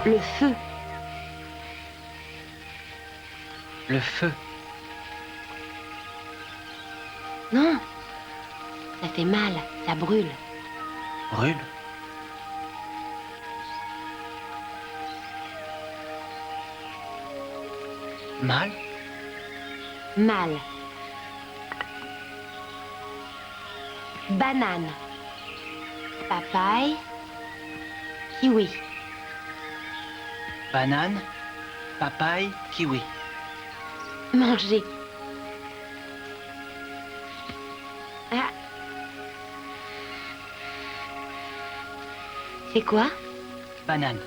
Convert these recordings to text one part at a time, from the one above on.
Le feu. Le feu. Non. Ça fait mal, ça brûle. Brûle. Mal. Mal. Banane. Papaye. Kiwi. Banane, papaye, kiwi. Manger. Ah. C'est quoi? Banane.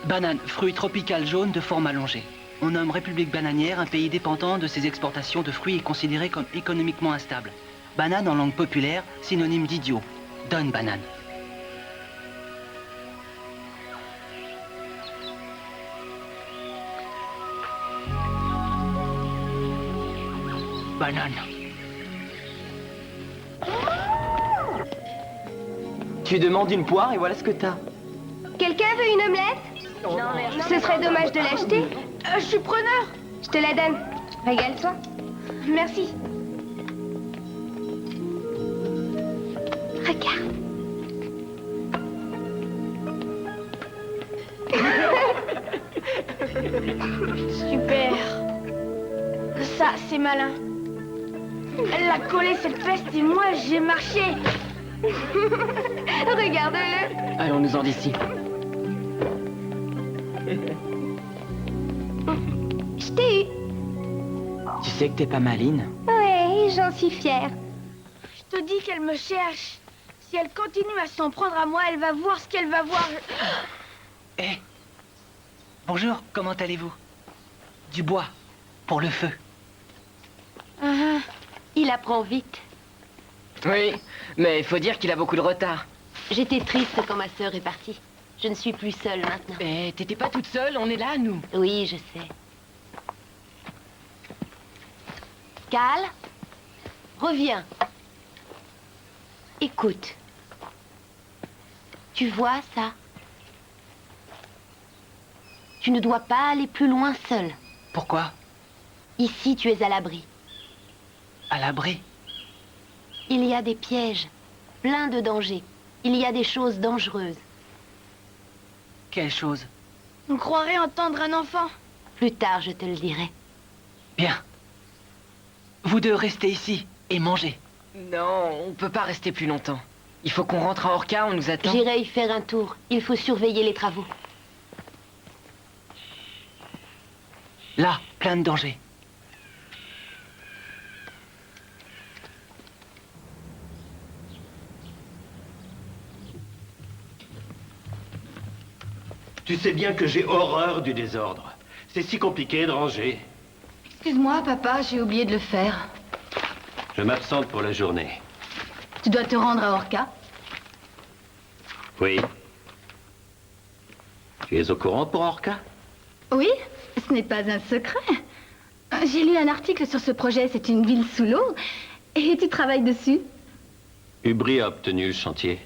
Banane, fruit tropical jaune de forme allongée. On nomme République bananière un pays dépendant de ses exportations de fruits et considéré comme économiquement instable. Banane en langue populaire, synonyme d'idiot. Donne banane. Banane. Tu demandes une poire et voilà ce que t'as. Quelqu'un veut une omelette? Non, merci. Ce serait dommage de l'acheter. Je suis preneur. Je te la donne. Régale-toi. Merci. Regarde. Super. Ça, c'est malin. Elle l'a collé cette peste et moi, j'ai marché. Regarde-le. Allons-nous-en d'ici. Je t'ai eu. Tu sais que t'es pas maline? Ouais, j'en suis fière. Je te dis qu'elle me cherche. Si elle continue à s'en prendre à moi, elle va voir ce qu'elle va voir. Eh. Bonjour, comment allez-vous? Du bois, pour le feu. Il apprend vite. Oui, mais il faut dire qu'il a beaucoup de retard. J'étais triste quand ma sœur est partie. Je ne suis plus seule maintenant. Mais t'étais pas toute seule, on est là, nous. Oui, je sais. Cal, reviens. Écoute. Tu vois ça? Tu ne dois pas aller plus loin seul. Pourquoi? Ici, tu es à l'abri. À l'abri. Il y a des pièges, plein de dangers. Il y a des choses dangereuses. Quelle chose? On croirait entendre un enfant. Plus tard, je te le dirai. Bien. Vous deux restez ici et mangez. Non, on peut pas rester plus longtemps. Il faut qu'on rentre à Orca, on nous attend. J'irai y faire un tour. Il faut surveiller les travaux. Là, plein de dangers. Tu sais bien que j'ai horreur du désordre. C'est si compliqué de ranger. Excuse-moi, papa, j'ai oublié de le faire. Je m'absente pour la journée. Tu dois te rendre à Orca. Oui. Tu es au courant pour Orca? Oui, ce n'est pas un secret. J'ai lu un article sur ce projet, c'est une ville sous l'eau. Et tu travailles dessus. Ubri a obtenu le chantier.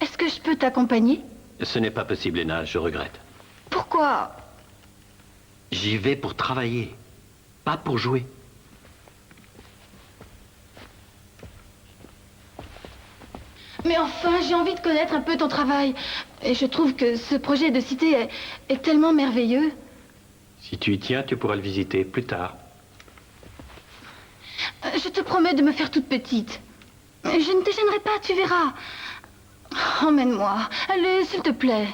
Est-ce que je peux t'accompagner? Ce n'est pas possible, Lena, je regrette. Pourquoi? J'y vais pour travailler, pas pour jouer. Mais enfin, j'ai envie de connaître un peu ton travail. Et je trouve que ce projet de cité est tellement merveilleux. Si tu y tiens, tu pourras le visiter plus tard. Je te promets de me faire toute petite. Je ne te gênerai pas, tu verras. Emmène-moi. Allez, s'il te plaît.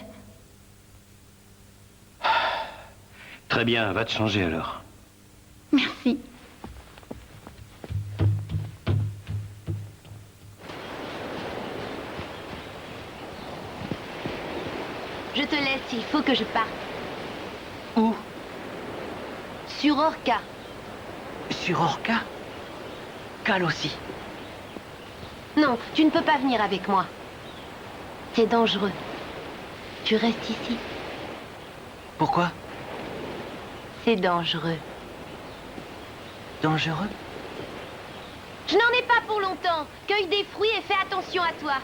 Très bien, va te changer alors. Merci. Je te laisse, il faut que je parte. Où? Sur Orca. Sur Orca? Cal aussi. Non, tu ne peux pas venir avec moi. C'est dangereux. Tu restes ici. Pourquoi? C'est dangereux. Dangereux? Je n'en ai pas pour longtemps. Cueille des fruits et fais attention à toi.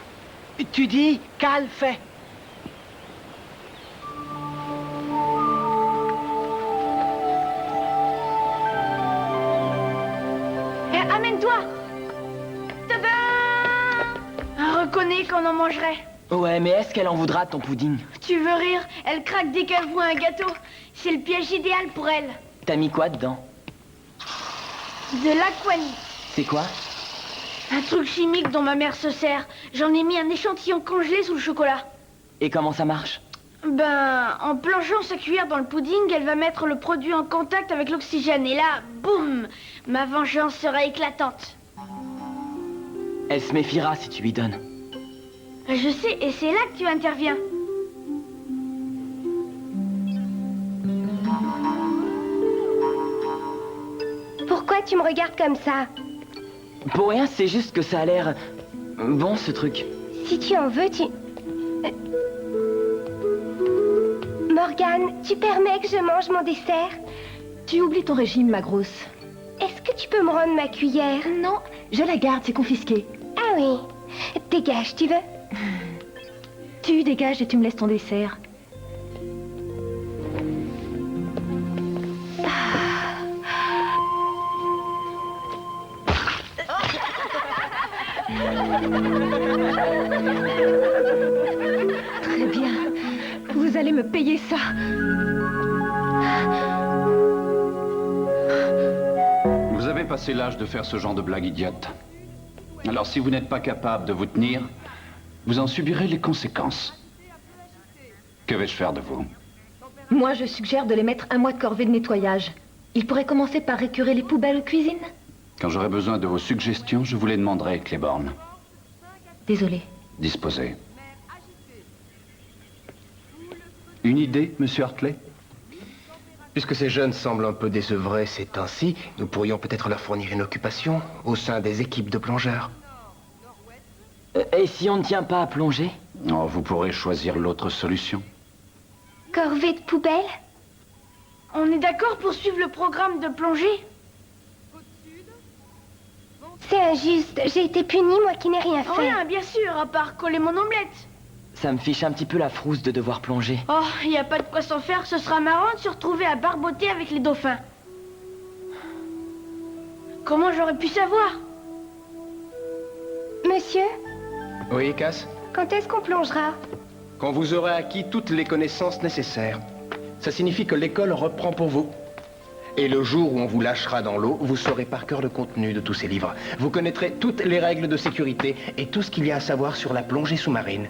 Tu dis, Cal fait. toi. Tada! Reconnais qu'on en mangerait. Ouais, mais est-ce qu'elle en voudra de ton pudding? Tu veux rire? Elle craque dès qu'elle voit un gâteau. C'est le piège idéal pour elle. T'as mis quoi dedans? De l'aquanite. C'est quoi? Un truc chimique dont ma mère se sert. J'en ai mis un échantillon congelé sous le chocolat. Et comment ça marche? Ben, en plongeant sa cuillère dans le pudding, elle va mettre le produit en contact avec l'oxygène. Et là, boum! Ma vengeance sera éclatante. Elle se méfiera si tu lui donnes. Je sais, et c'est là que tu interviens. Pourquoi tu me regardes comme ça? Pour rien, c'est juste que ça a l'air... bon, ce truc. Si tu en veux, tu... Morgane, tu permets que je mange mon dessert? Tu oublies ton régime, ma grosse. Est-ce que tu peux me rendre ma cuillère? Non, je la garde, c'est confisqué. Ah oui. Dégage, tu veux? Tu dégages et tu me laisses ton dessert. Très bien. Vous allez me payer ça. Vous avez passé l'âge de faire ce genre de blague idiote. Alors si vous n'êtes pas capable de vous tenir, vous en subirez les conséquences. Que vais-je faire de vous? Moi, je suggère de les mettre un mois de corvée de nettoyage. Ils pourraient commencer par récurer les poubelles aux cuisines. Quand j'aurai besoin de vos suggestions, je vous les demanderai, Claiborne. Désolée. Disposez. Une idée, monsieur Hartley? Puisque ces jeunes semblent un peu désœuvrés ces temps-ci, nous pourrions peut-être leur fournir une occupation au sein des équipes de plongeurs. Et si on ne tient pas à plonger? Oh, vous pourrez choisir l'autre solution. Corvée de poubelle? On est d'accord pour suivre le programme de plongée? C'est injuste. J'ai été punie, moi qui n'ai rien fait. Rien, bien sûr, à part coller mon omelette. Ça me fiche un petit peu la frousse de devoir plonger. Oh, il n'y a pas de quoi s'en faire, ce sera marrant de se retrouver à barboter avec les dauphins. Comment j'aurais pu savoir? Monsieur, Oui, Cass? quand est-ce qu'on plongera? Quand vous aurez acquis toutes les connaissances nécessaires. Ça signifie que l'école reprend pour vous. Et le jour où on vous lâchera dans l'eau, vous saurez par cœur le contenu de tous ces livres. Vous connaîtrez toutes les règles de sécurité et tout ce qu'il y a à savoir sur la plongée sous-marine.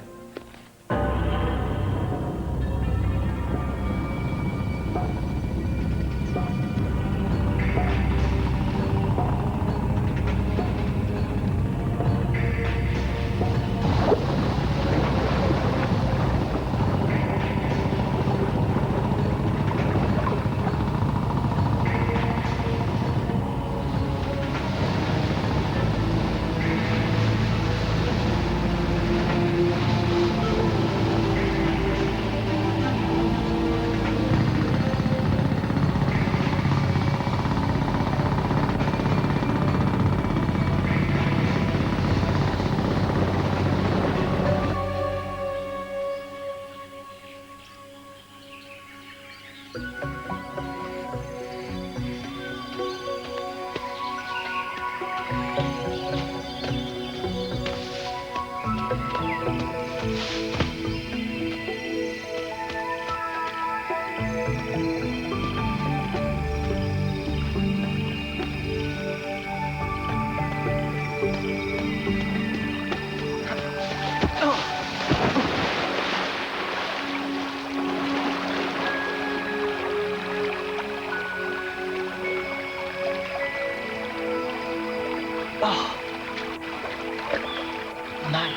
Mal.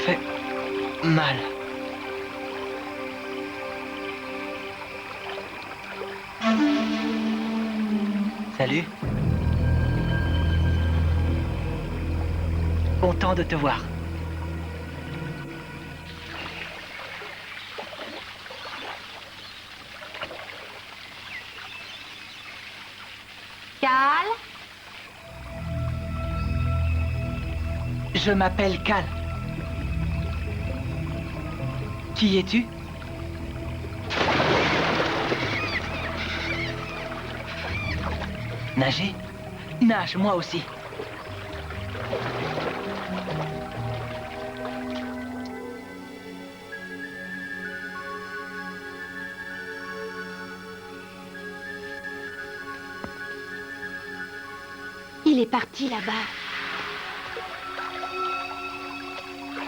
Fait mal. Salut. Content de te voir. Cal? Je m'appelle Cal. Qui es-tu? Nager? Nage, moi aussi. Il est parti là-bas.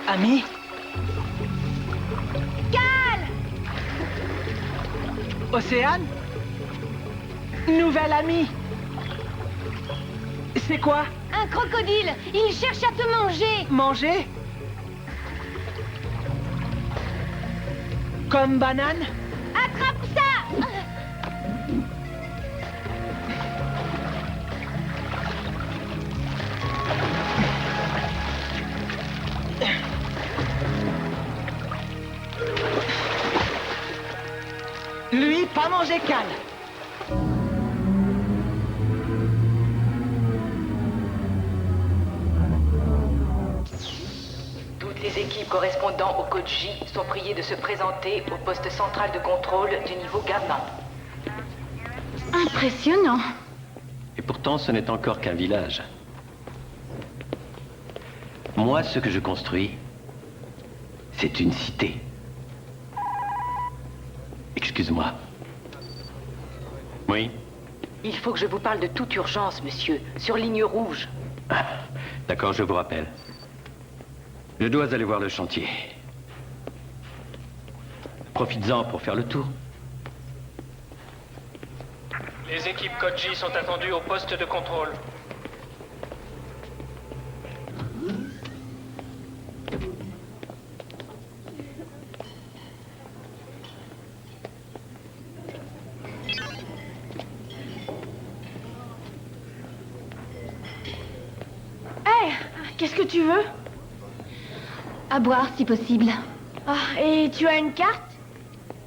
Ami? Océane? Nouvelle amie? C'est quoi? Un crocodile! Il cherche à te manger! Manger? Comme banane? Attrape ça! Lui, pas manger Cal. Toutes les équipes correspondant au code J sont priées de se présenter au poste central de contrôle du niveau Gamma. Impressionnant. Et pourtant, ce n'est encore qu'un village. Moi, ce que je construis, c'est une cité. Excuse-moi. Oui? Il faut que je vous parle de toute urgence, monsieur, sur ligne rouge. Ah, d'accord, je vous rappelle. Je dois aller voir le chantier. Profites-en pour faire le tour. Les équipes Code J sont attendues au poste de contrôle. Qu'est-ce que tu veux? À boire, si possible. Ah, et tu as une carte?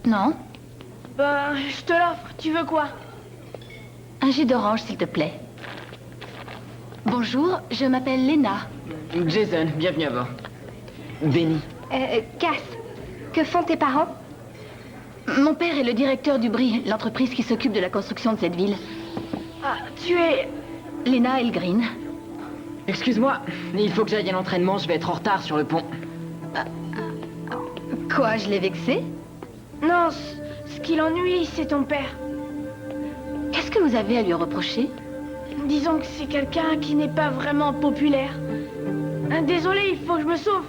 Non? Ben, je te l'offre. Tu veux quoi? Un jus d'orange, s'il te plaît. Bonjour, je m'appelle Lena. Jason, bienvenue à bord. Benny. Cass, que font tes parents? Mon père est le directeur du BRI, l'entreprise qui s'occupe de la construction de cette ville. Ah, tu es... Lena Elgreen. Excuse-moi, il faut que j'aille à l'entraînement, je vais être en retard sur le pont. Quoi, je l'ai vexé? Non, ce qui l'ennuie, c'est ton père. Qu'est-ce que vous avez à lui reprocher? Disons que c'est quelqu'un qui n'est pas vraiment populaire. Désolé, il faut que je me sauve.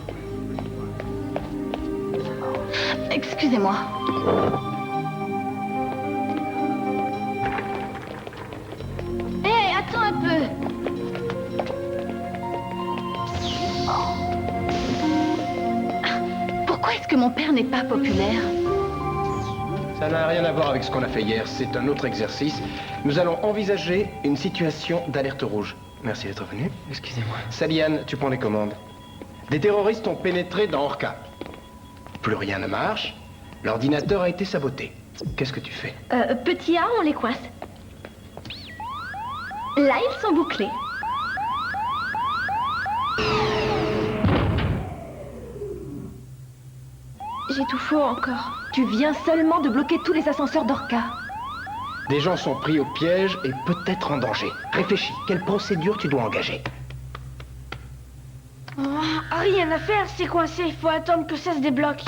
Excusez-moi. Hé, attends un peu! Pourquoi est-ce que mon père n'est pas populaire? Ça n'a rien à voir avec ce qu'on a fait hier, c'est un autre exercice. Nous allons envisager une situation d'alerte rouge. Merci d'être venu. Excusez-moi. Saliane, tu prends les commandes. Des terroristes ont pénétré dans Orca. Plus rien ne marche. L'ordinateur a été saboté. Qu'est-ce que tu fais? Petit A, on les coince. Là, ils sont bouclés. J'ai tout faux encore. Tu viens seulement de bloquer tous les ascenseurs d'Orca. Des gens sont pris au piège et peut-être en danger. Réfléchis, quelle procédure tu dois engager? Oh, rien à faire, c'est coincé. Il faut attendre que ça se débloque.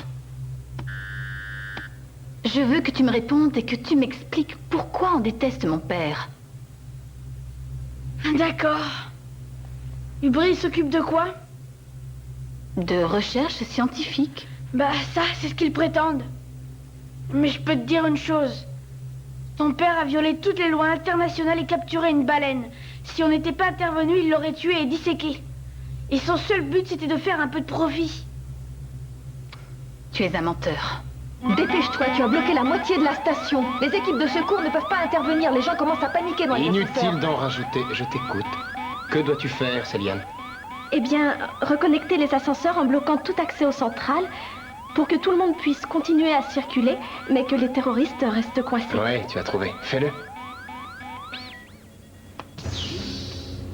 Je veux que tu me répondes et que tu m'expliques pourquoi on déteste mon père. D'accord. Ubri s'occupe de quoi? De recherche scientifique. Bah ça, c'est ce qu'ils prétendent. Mais je peux te dire une chose. Ton père a violé toutes les lois internationales et capturé une baleine. Si on n'était pas intervenu, il l'aurait tué et disséqué. Et son seul but, c'était de faire un peu de profit. Tu es un menteur. Dépêche-toi, tu as bloqué la moitié de la station. Les équipes de secours ne peuvent pas intervenir. Les gens commencent à paniquer dans les Inutile ascenseurs. d'en rajouter, je t'écoute. Que dois-tu faire, Saliane? Eh bien, reconnecter les ascenseurs en bloquant tout accès aux centrales pour que tout le monde puisse continuer à circuler, mais que les terroristes restent coincés. Ouais, tu as trouvé. Fais-le.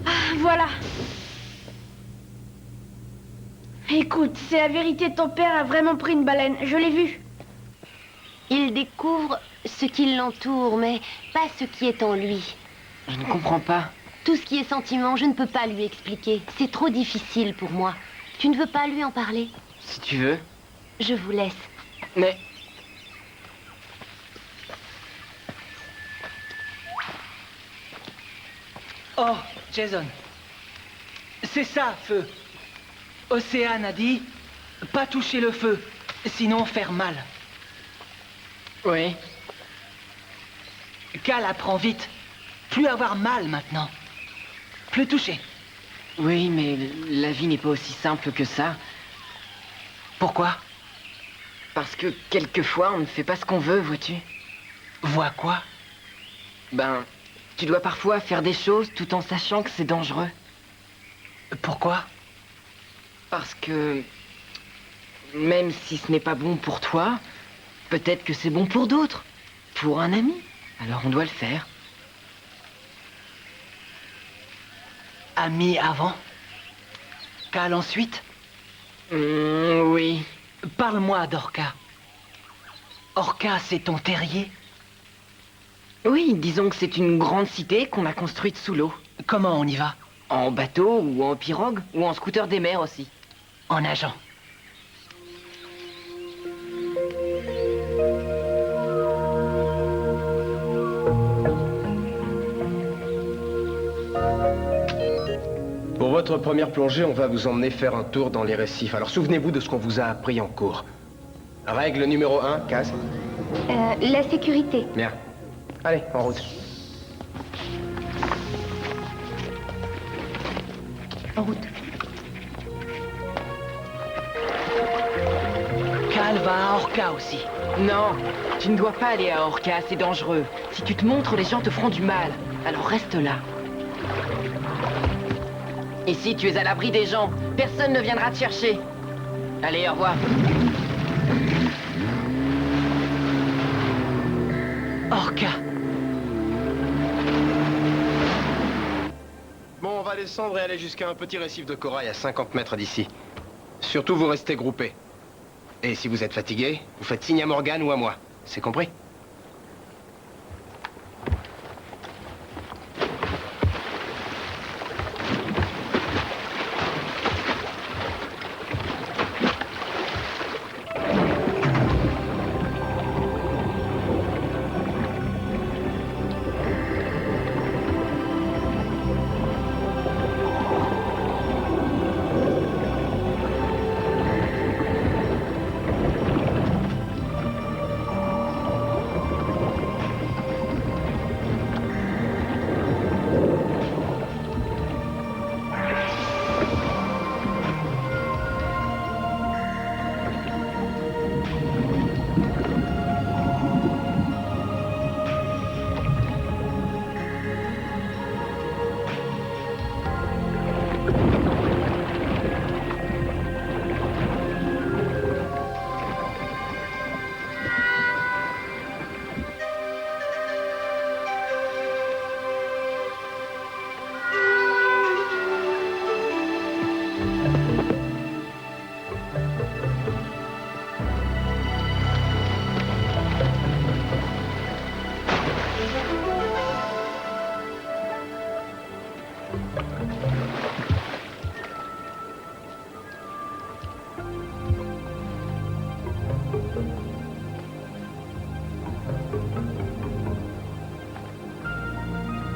Ah, voilà. Écoute, c'est la vérité, ton père a vraiment pris une baleine. Je l'ai vu. Il découvre ce qui l'entoure, mais pas ce qui est en lui. Je ne comprends pas. Tout ce qui est sentiment, je ne peux pas lui expliquer. C'est trop difficile pour moi. Tu ne veux pas lui en parler? Si tu veux. Je vous laisse. Mais... Oh, Jason. C'est ça, feu. Océane a dit, pas toucher le feu, sinon faire mal. Oui. Cal apprend vite. Plus avoir mal maintenant. Plus toucher. Oui, mais la vie n'est pas aussi simple que ça. Pourquoi? Parce que quelquefois, on ne fait pas ce qu'on veut, vois-tu. Vois quoi? Ben, tu dois parfois faire des choses tout en sachant que c'est dangereux. Pourquoi? Parce que... même si ce n'est pas bon pour toi, peut-être que c'est bon pour d'autres. Pour un ami. Alors on doit le faire. Ami avant? Cal ensuite? Oui. Parle-moi d'Orca. Orca, c'est ton terrier? Oui, disons que c'est une grande cité qu'on a construite sous l'eau. Comment on y va? En bateau, ou en pirogue, ou en scooter des mers aussi. En nageant. Pour votre première plongée, on va vous emmener faire un tour dans les récifs. Alors souvenez-vous de ce qu'on vous a appris en cours. Règle numéro 1, Cass. La sécurité. Bien. Allez, en route. En route. Cal va à Orca aussi. Non, tu ne dois pas aller à Orca, c'est dangereux. Si tu te montres, les gens te feront du mal. Alors reste là. Ici, tu es à l'abri des gens. Personne ne viendra te chercher. Allez, au revoir. Orca. Bon, on va descendre et aller jusqu'à un petit récif de corail à 50 mètres d'ici. Surtout, vous restez groupés. Et si vous êtes fatigué, vous faites signe à Morgane ou à moi. C'est compris?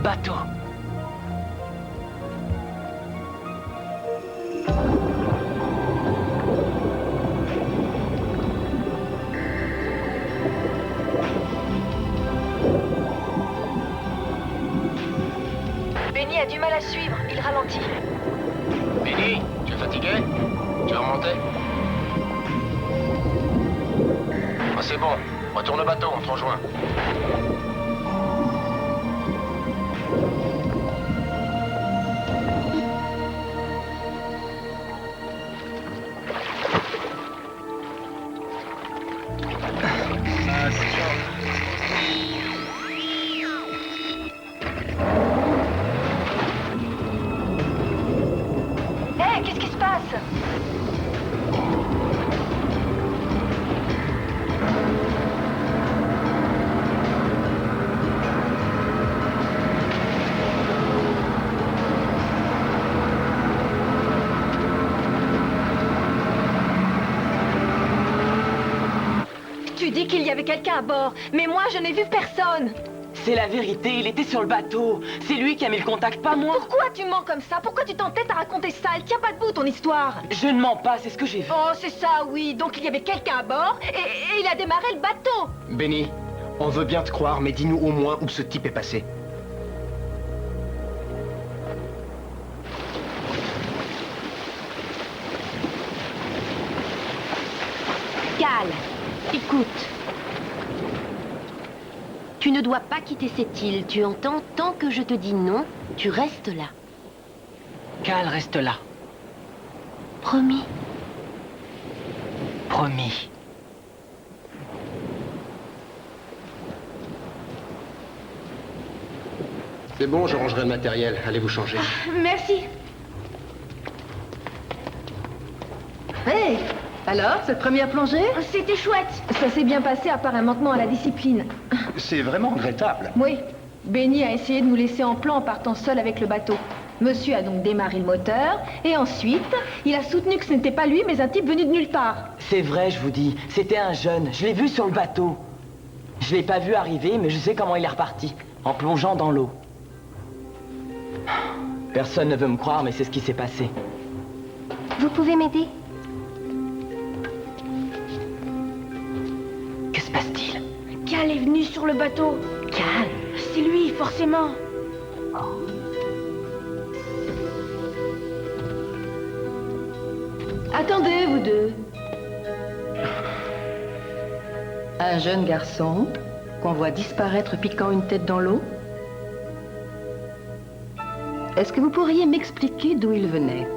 Bateau. Benny a du mal à suivre, il ralentit. Benny, tu es fatigué? Tu veux remonter? Ah, c'est bon. Retourne au bateau, on te rejoint. Hé, qu'est-ce qui se passe? qu'il y avait quelqu'un à bord, mais moi je n'ai vu personne. C'est la vérité, il était sur le bateau. C'est lui qui a mis le contact, pas moi. Pourquoi tu mens comme ça? Pourquoi tu t'entêtes à raconter ça? Elle tient pas debout ton histoire. Je ne mens pas, c'est ce que j'ai vu. Oh, c'est ça, oui. Donc il y avait quelqu'un à bord et il a démarré le bateau. Benny, on veut bien te croire, mais dis-nous au moins où ce type est passé. Cal, écoute. Tu ne dois pas quitter cette île, tu entends? Tant que je te dis non, tu restes là. Cal reste là. Promis. Promis. C'est bon, je rangerai le matériel. Allez vous changer. Merci. Hey, alors, cette première plongée? C'était chouette. Ça s'est bien passé à part un manquement à la discipline. C'est vraiment regrettable. Oui, Benny a essayé de nous laisser en plan en partant seul avec le bateau. Monsieur a donc démarré le moteur, et ensuite, il a soutenu que ce n'était pas lui, mais un type venu de nulle part. C'est vrai, je vous dis. C'était un jeune. Je l'ai vu sur le bateau. Je l'ai pas vu arriver, mais je sais comment il est reparti. En plongeant dans l'eau. Personne ne veut me croire, mais c'est ce qui s'est passé. Vous pouvez m'aider? Que se passe-t-il? Cal est venu sur le bateau. Cal? C'est lui, forcément. Attendez, vous deux. Un jeune garçon qu'on voit disparaître piquant une tête dans l'eau. Est-ce que vous pourriez m'expliquer d'où il venait?